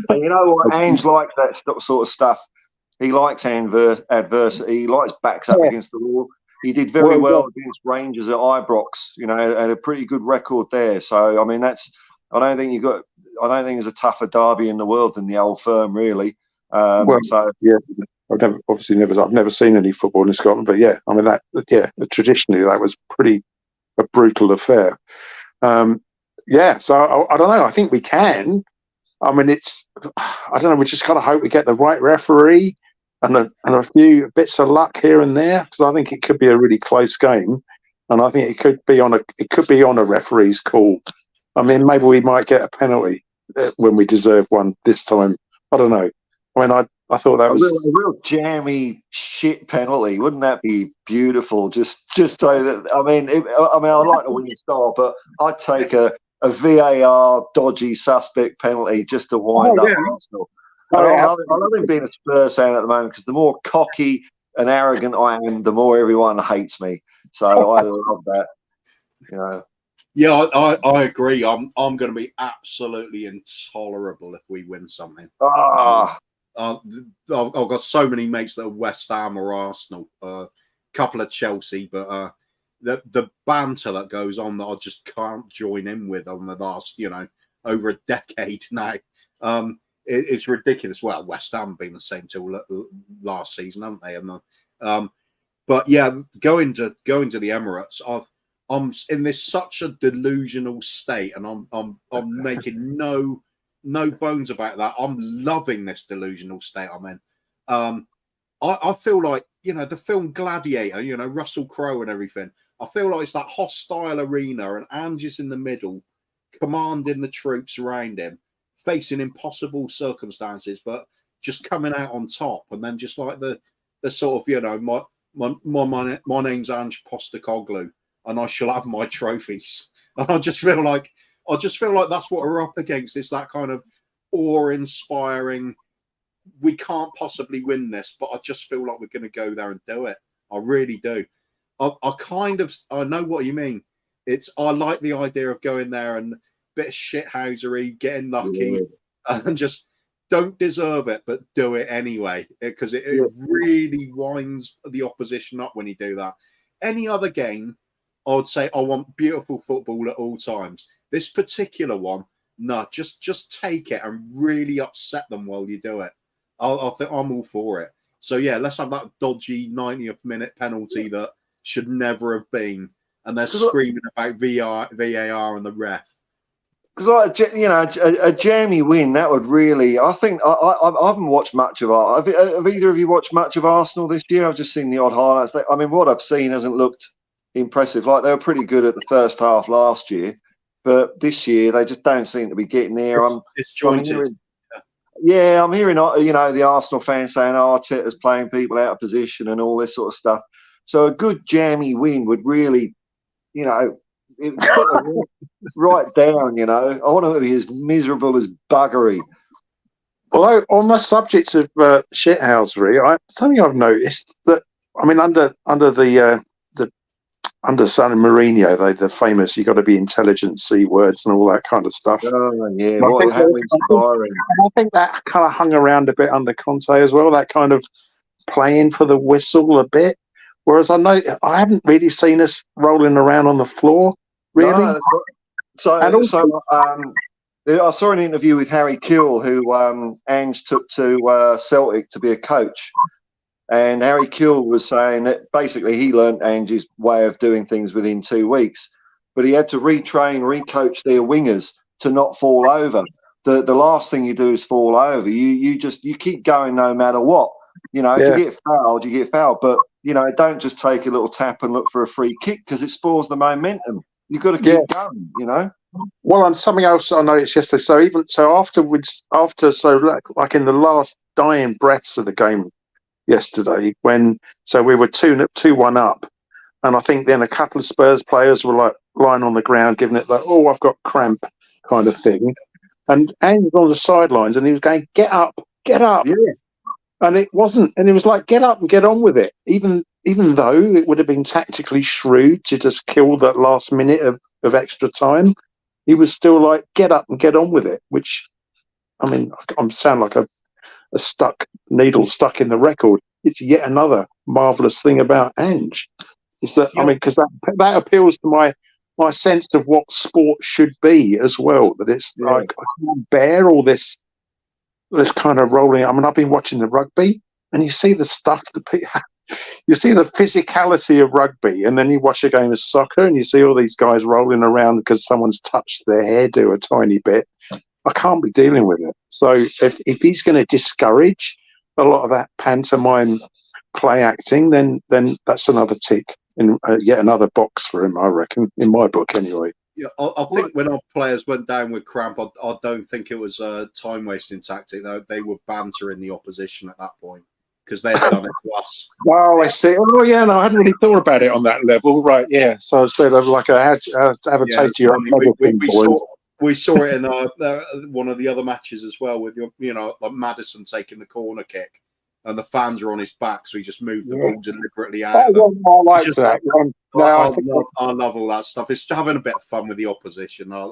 And you know what? Ange likes that sort of stuff. He likes adversity. He likes backs up against the wall. He did very well against Rangers at Ibrox. Had a pretty good record there. So I mean, I don't think there's a tougher derby in the world than the Old Firm, really. I've never seen any football in Scotland, but yeah, I mean traditionally that was a brutal affair. So I don't know. I think we can. I mean, I don't know. We just kind of hope we get the right referee and a few bits of luck here and there, because I think it could be a really close game, and I think it could be on a referee's call. I mean, maybe we might get a penalty when we deserve one this time. I don't know. I mean, I thought that was a real jammy shit penalty. Wouldn't that be beautiful? Just so that I like the winning style, but I'd take a VAR dodgy suspect penalty just to wind up Arsenal. I love him being a Spurs fan at the moment, because the more cocky and arrogant I am, the more everyone hates me. So I love that. You know. Yeah, I agree. I'm going to be absolutely intolerable if we win something. I've got so many mates that are West Ham or Arsenal, a couple of Chelsea, but the banter that goes on that I just can't join in with on the last, over a decade now. It's ridiculous. Well, West Ham been the same till last season, haven't they? But yeah, going to the Emirates, I'm in this such a delusional state, and I'm making no bones about that. I'm loving this delusional state I'm in. I feel like, the film Gladiator, Russell Crowe and everything. I feel like it's that hostile arena, and Ange is in the middle, commanding the troops around him, facing impossible circumstances, but just coming out on top. And then just like the sort of, my name's Ange Postecoglou, and I shall have my trophies. And I just feel like that's what we're up against. It's that kind of awe-inspiring, we can't possibly win this, but I just feel like we're going to go there and do it. I really do. I know what you mean. I like the idea of going there and a bit of shithousery, getting lucky, and just don't deserve it, but do it anyway, because it really winds the opposition up when you do that. Any other game, I would say I want beautiful football at all times. This particular one, no, just take it and really upset them while you do it. I think I'm all for it. So yeah, let's have that dodgy 90th minute penalty that should never have been, and they're screaming about VAR and the ref. Because a jammy win, that would really. I think I haven't watched much of have either of you watched much of Arsenal this year? I've just seen the odd highlights. What I've seen hasn't looked impressive. Like, they were pretty good at the first half last year, but this year they just don't seem to be getting there. It's jointed. I'm hearing the Arsenal fans saying Arteta's playing people out of position and all this sort of stuff. So a good jammy win would really, it would put them right down. I want to be as miserable as buggery. Although on the subject of shithousery, something I've noticed that under San Mourinho, the famous "you got to be intelligent" C words and all that kind of stuff. Oh yeah, I think that kind of hung around a bit under Conte as well. That kind of playing for the whistle a bit. Whereas I haven't really seen us rolling around on the floor, really. No, I saw an interview with Harry Kewell, who Ange took to Celtic to be a coach. And Harry Kewell was saying that basically he learnt Ange's way of doing things within 2 weeks, but he had to recoach their wingers to not fall over. The last thing you do is fall over. You keep going no matter what. If you get fouled, you get fouled. But don't just take a little tap and look for a free kick, because it spoils the momentum. You've got to keep going. Well, and something else I noticed yesterday. Like in the last dying breaths of the game yesterday, we were 2-1 up, and I think then a couple of Spurs players were like lying on the ground, giving it like, "Oh, I've got cramp," kind of thing. And Andy was on the sidelines, and he was going, "Get up, get up." Yeah. And it wasn't, and it was like, "Get up and get on with it." Even though it would have been tactically shrewd to just kill that last minute of extra time, he was still like, "Get up and get on with it." Which, I sound like a needle stuck in the record. It's yet another marvelous thing about Ange. Is that because that appeals to my sense of what sport should be as well. That it's like, I can't bear all this kind of rolling. I've been watching the rugby, and you see the stuff you see the physicality of rugby, and then you watch a game of soccer and you see all these guys rolling around because someone's touched their hairdo a tiny bit. I can't be dealing with it. So if he's going to discourage a lot of that pantomime play acting, then that's another tick in yet another box for him, I reckon, in my book anyway. Yeah, I think when our players went down with cramp, I don't think it was a time-wasting tactic. They were bantering the opposition at that point because they had done it to us. Oh, I see. Oh, yeah, no, I hadn't really thought about it on that level. Right, yeah. So I was sort of like, I had to have a taste of your we saw it in one of the other matches as well with, like Maddison taking the corner kick and the fans are on his back, so he just moved the ball deliberately out. I like that. I love all that stuff. It's having a bit of fun with the opposition. I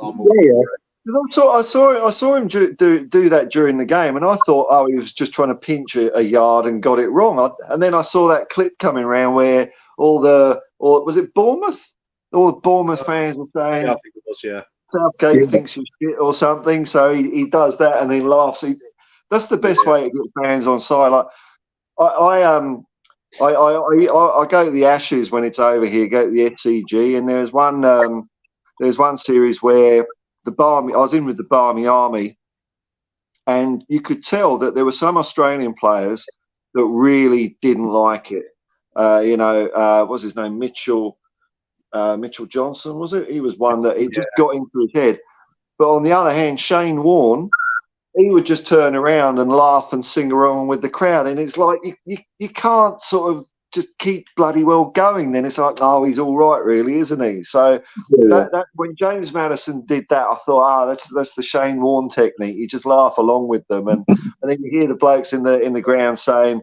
saw him do that during the game, and I thought, he was just trying to pinch a yard and got it wrong. And then I saw that clip coming around where was it Bournemouth? All the Bournemouth fans were saying, I think it was, yeah. Southgate thinks he's shit or something, so he does that and then laughs. That's the best way to get fans on side. Like I go to the Ashes when it's over here. Go to the FCG, and there's one series where I was in with the Barmy Army, and you could tell that there were some Australian players that really didn't like it. What's his name? Mitchell Johnson, was it? He was one that it just got into his head. But on the other hand, Shane Warne, he would just turn around and laugh and sing along with the crowd. And it's like you can't sort of just keep bloody well going. Then it's like, he's all right, really, isn't he? So that when James Maddison did that, I thought, that's the Shane Warne technique. You just laugh along with them, and then you hear the blokes in the ground saying,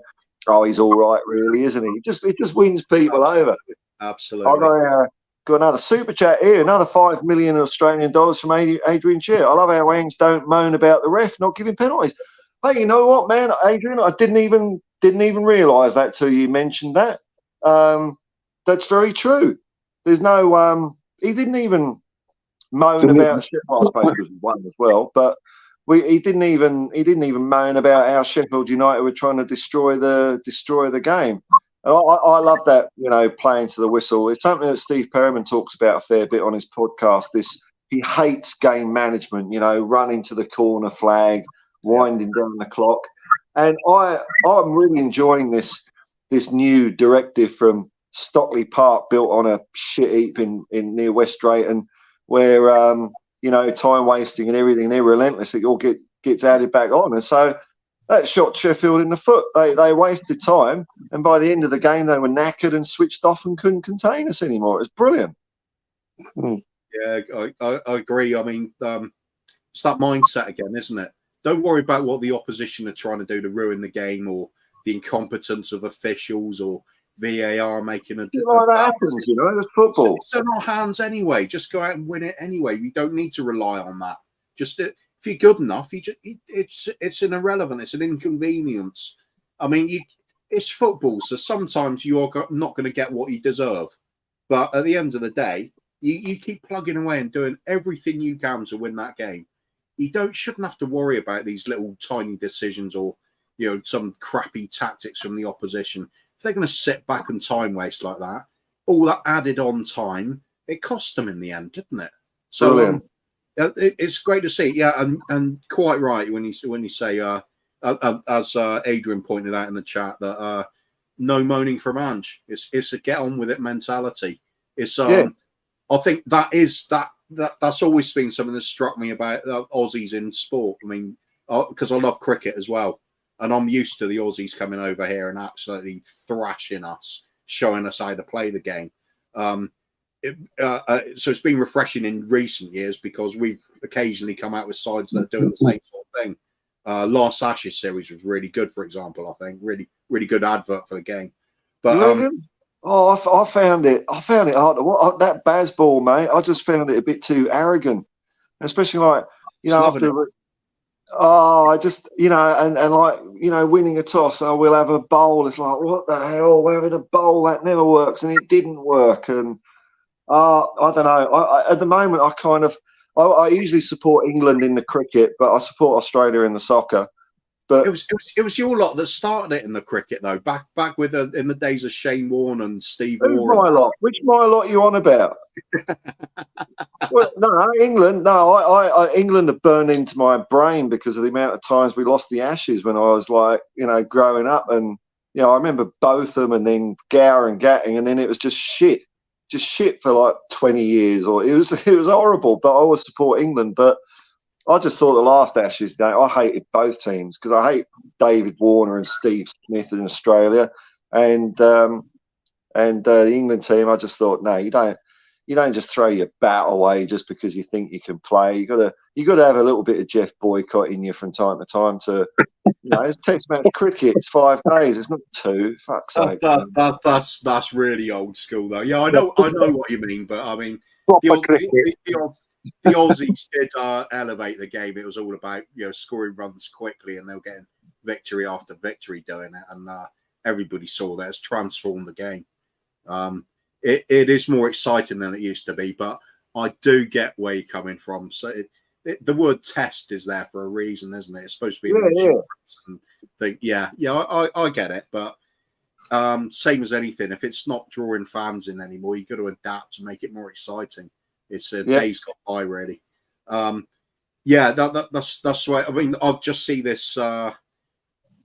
he's all right, really, isn't he? It just wins people over. Absolutely. Got another super chat here, another $5 million Australian dollars from Adrian Chair. I love how Ange don't moan about the ref not giving penalties. Hey, you know what, man, Adrian? I didn't even realise that till you mentioned that. That's very true. There's no. He didn't even moan about. I suppose because he won as well, but he didn't even moan about how Sheffield United were trying to destroy the game. And I love that, playing to the whistle. It's something that Steve Perriman talks about a fair bit on his podcast. He hates game management, running to the corner flag, winding down the clock. And I'm really enjoying this new directive from Stockley Park, built on a shit heap in near West Drayton, where time wasting and everything, they're relentless. It all gets added back on, and so that shot Sheffield in the foot. They wasted time, and by the end of the game, they were knackered and switched off and couldn't contain us anymore. It was brilliant. Yeah, I agree. I mean, it's that mindset again, isn't it? Don't worry about what the opposition are trying to do to ruin the game, or the incompetence of officials, or VAR making that happens, it's football. It's in our hands anyway. Just go out and win it anyway. We don't need to rely on that. Just if you're good enough, it's an irrelevant. It's an inconvenience. I mean, it's football, so sometimes you are not going to get what you deserve. But at the end of the day, you keep plugging away and doing everything you can to win that game. You shouldn't have to worry about these little tiny decisions or some crappy tactics from the opposition. If they're going to sit back and time waste like that, all that added on time, it cost them in the end, didn't it? So it's great to see. Yeah, and quite right when you say, as Adrian pointed out in the chat, that no moaning from Ange. It's a get on with it mentality. It's I think that's always been something that struck me about Aussies in sport. I mean, because I love cricket as well. And I'm used to the Aussies coming over here and absolutely thrashing us, showing us how to play the game. So it's been refreshing in recent years because we've occasionally come out with sides that are doing the same sort of thing. Last Ashes series was really good, for example. I think really, really good advert for the game. But I found it hard to watch. That Bazball, mate. I just found it a bit too arrogant, especially after. I just, and like, winning a toss, we'll have a bowl. It's like, what the hell? We're having a bowl that never works, and it didn't work. And I don't know. At the moment, I usually support England in the cricket, but I support Australia in the soccer. But it was your lot that started it in the cricket, though. Back with in the days of Shane Warne and Steve who's Waugh. my lot? Which my lot are you on about? Well, no, England. No, England have burned into my brain because of the amount of times we lost the Ashes when I was like, growing up, and I remember Botham and then Gower and Gatting, and then it was just shit for like 20 years, or it was horrible. But I always support England, but I just thought the last Ashes day, I hated both teams because I hate David Warner and Steve Smith in Australia, and the England team. I just thought, no, you don't just throw your bat away just because you think you can play. You got to have a little bit of Jeff Boycott in you from time to time. It's Test match cricket. It's 5 days. It's not 2. Fuck's sake. That's really old school, though. Yeah, I know what you mean, but I mean, the Aussies did elevate the game. It was all about scoring runs quickly, and they were getting victory after victory doing it, and everybody saw that. It's transformed the game. It is more exciting than it used to be, but I do get where you're coming from. So the word test is there for a reason, isn't it? It's supposed to be I get it, but same as anything, if it's not drawing fans in anymore, you've got to adapt to make it more exciting. It's days got by, really. That's right. I mean, I'll just see this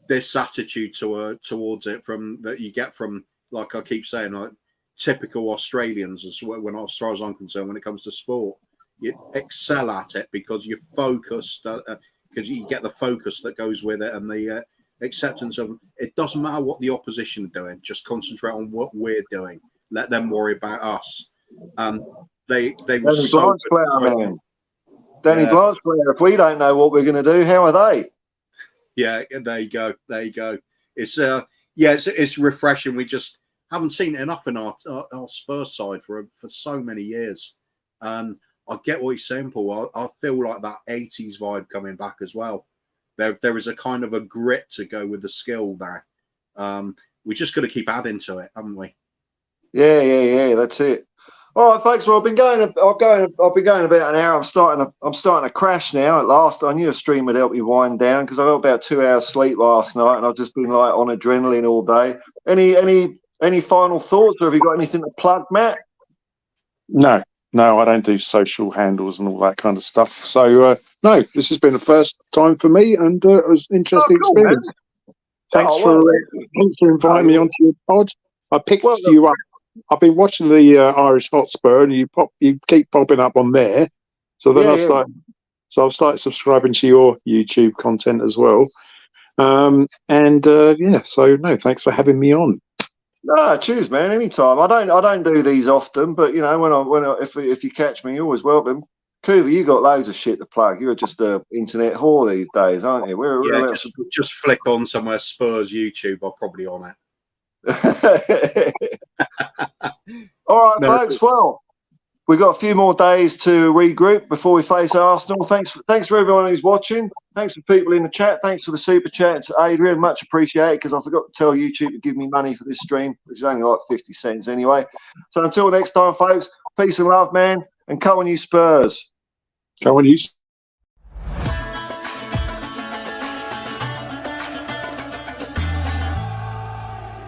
this attitude towards it that you get from, like I keep saying, like typical Australians, as far as I'm concerned, when it comes to sport. You excel at it because you're focused, because you get the focus that goes with it, and the acceptance of it. Doesn't matter what the opposition are doing, just concentrate on what we're doing. Let them worry about us. They were so good. Danny Blanchflower. If we don't know what we're going to do, how are they? Yeah, there you go. It's it's refreshing. We just haven't seen it enough in our Spurs side for so many years. And I get what you're saying, Paul. I feel like that 80s vibe coming back as well. There is a kind of a grit to go with the skill there. We just got to keep adding to it, haven't we? Yeah. That's it. All right, folks. Well, I've been going about an hour. I'm starting to crash now. At last, I knew a stream would help me wind down because I got about 2 hours sleep last night, and I've just been like on adrenaline all day. Any final thoughts, or have you got anything to plug, Matt? No, I don't do social handles and all that kind of stuff. So no, this has been the first time for me, and it was an interesting experience. Man. Thanks for inviting me onto your pod. I picked you up. I've been watching the Irish Hotspur, and you keep popping up on there. So then I've started subscribing to your YouTube content as well. So no, thanks for having me on. No, cheers, man. Anytime. I don't do these often, but if you catch me, you're always welcome. Coover, you got loads of shit to plug. You're just an internet whore these days, aren't you? Just flick on somewhere Spurs YouTube. I'm probably on it. All right, folks. Well, we've got a few more days to regroup before we face Arsenal. Thanks for everyone who's watching. Thanks for people in the chat. Thanks for the super chats, Adrian. Much appreciated, because I forgot to tell YouTube to give me money for this stream, which is only like 50 cents anyway. So until next time, folks, peace and love, man, and come on, you Spurs. Come on, you